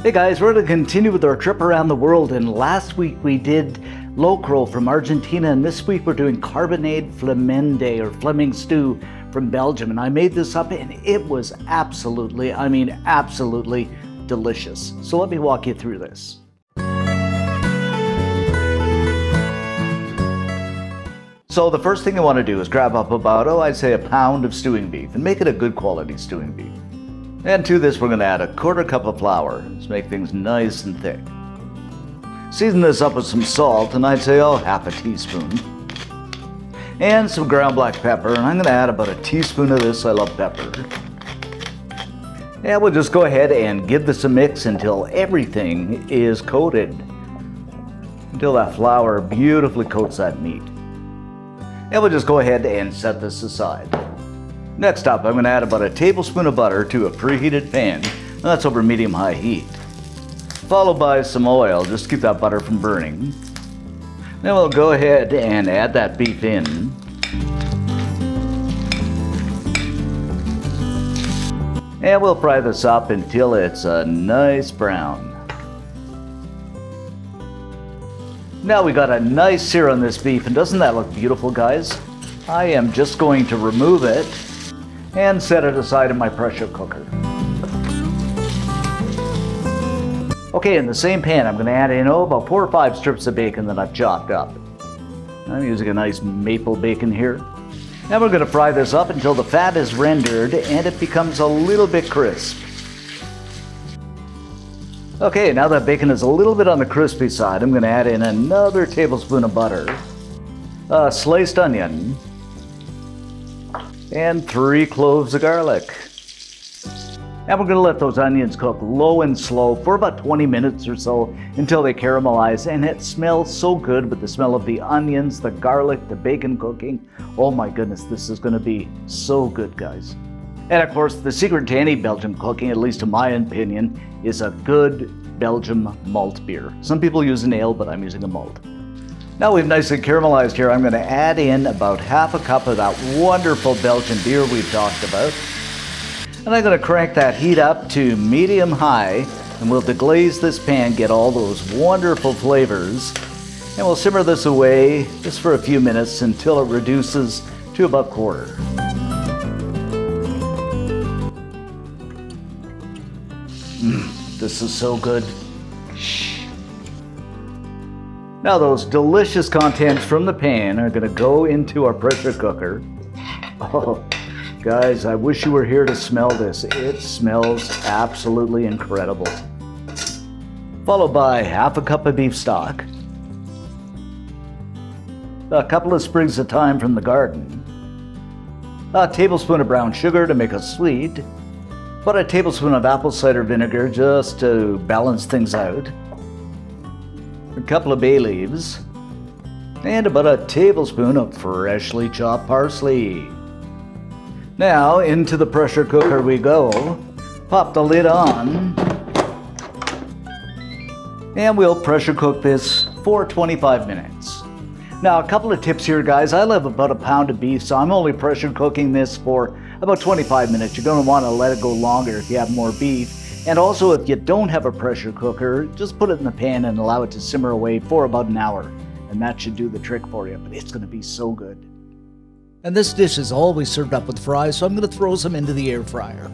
Hey guys, we're going to continue with our trip around the world, and last week we did locro from Argentina, and this week we're doing Carbonnade Flamande or Fleming stew from Belgium, and I made this up and it was absolutely delicious. So let me walk you through this. So the first thing you want to do is grab up about, I'd say a pound of stewing beef and make it a good quality stewing beef. And to this we're going to add a quarter cup of flour to make things nice and thick. Season this up with some salt, and I'd say half a teaspoon. And some ground black pepper, and I'm going to add about a teaspoon of this. I love pepper. And we'll just go ahead and give this a mix until everything is coated. Until that flour beautifully coats that meat. And we'll just go ahead and set this aside. Next up, I'm going to add about a tablespoon of butter to a preheated pan. That's over medium-high heat. Followed by some oil, just to keep that butter from burning. Then we'll go ahead and add that beef in. And we'll fry this up until it's a nice brown. Now we got a nice sear on this beef, and doesn't that look beautiful, guys? I am just going to remove it and set it aside in my pressure cooker. Okay, in the same pan, I'm going to add in about 4 or 5 strips of bacon that I've chopped up. I'm using a nice maple bacon here. Now we're going to fry this up until the fat is rendered and it becomes a little bit crisp. Okay, now that bacon is a little bit on the crispy side, I'm going to add in another tablespoon of butter, a sliced onion, and 3 cloves of garlic. And we're going to let those onions cook low and slow for about 20 minutes or so until they caramelize, and it smells so good with the smell of the onions, the garlic, the bacon cooking. Oh my goodness, this is going to be so good, guys. And of course, the secret to any Belgian cooking, at least in my opinion, is a good Belgian malt beer. Some people use an ale, but I'm using a malt. Now we've nicely caramelized here, I'm going to add in about half a cup of that wonderful Belgian beer we've talked about. And I'm going to crank that heat up to medium-high, and we'll deglaze this pan, get all those wonderful flavors. And we'll simmer this away just for a few minutes until it reduces to about quarter. This is so good. Now those delicious contents from the pan are going to go into our pressure cooker. Oh, guys, I wish you were here to smell this. It smells absolutely incredible. Followed by half a cup of beef stock, a couple of sprigs of thyme from the garden, a tablespoon of brown sugar to make it sweet, about a tablespoon of apple cider vinegar just to balance things out, a couple of bay leaves, and about a tablespoon of freshly chopped parsley. Now into the pressure cooker we go. Pop the lid on, and we'll pressure cook this for 25 minutes. Now a couple of tips here, guys. I love about a pound of beef, so I'm only pressure cooking this for about 25 minutes. You're going to want to let it go longer if you have more beef. And also, if you don't have a pressure cooker, just put it in the pan and allow it to simmer away for about an hour. And that should do the trick for you, but it's going to be so good. And this dish is always served up with fries, so I'm going to throw some into the air fryer.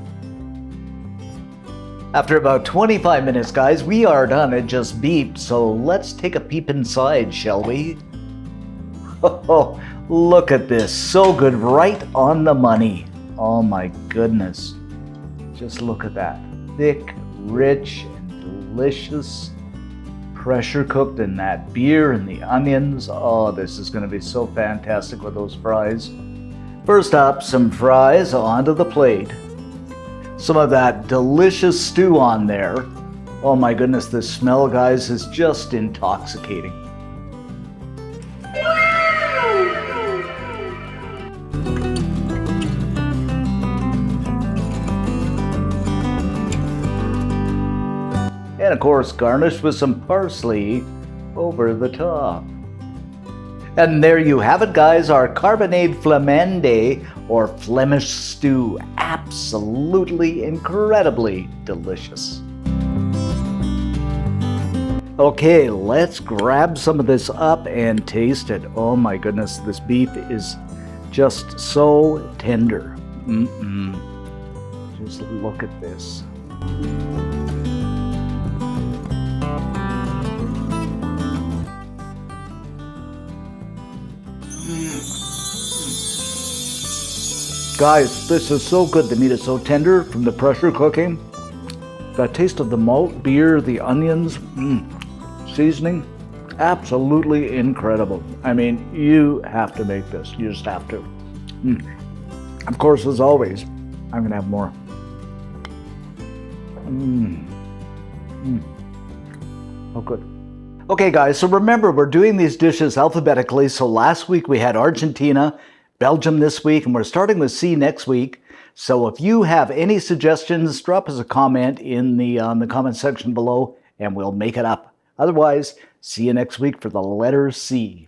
After about 25 minutes, guys, we are done. It just beeped, so let's take a peep inside, shall we? Oh, look at this. So good, right on the money. Oh my goodness. Just look at that. Thick, rich, and delicious, pressure cooked in that beer and the onions. Oh, this is going to be so fantastic with those fries. First up, some fries onto the plate. Some of that delicious stew on there. Oh my goodness, the smell, guys, is just intoxicating. And of course, garnished with some parsley over the top. And there you have it, guys, our Carbonnade Flamande or Flemish stew. Absolutely incredibly delicious. Okay, let's grab some of this up and taste it. Oh my goodness, this beef is just so tender. Just look at this. Guys, this is so good. The meat is so tender from the pressure cooking. That taste of the malt beer, the onions, seasoning, absolutely incredible. I mean, you have to make this. You just have to. Of course, as always, I'm gonna have more. Oh, good. Okay, guys, so remember, we're doing these dishes alphabetically. So last week we had Argentina, Belgium this week, and we're starting with C next week. So if you have any suggestions, drop us a comment in the comment section below, and we'll make it up. Otherwise, see you next week for the letter C.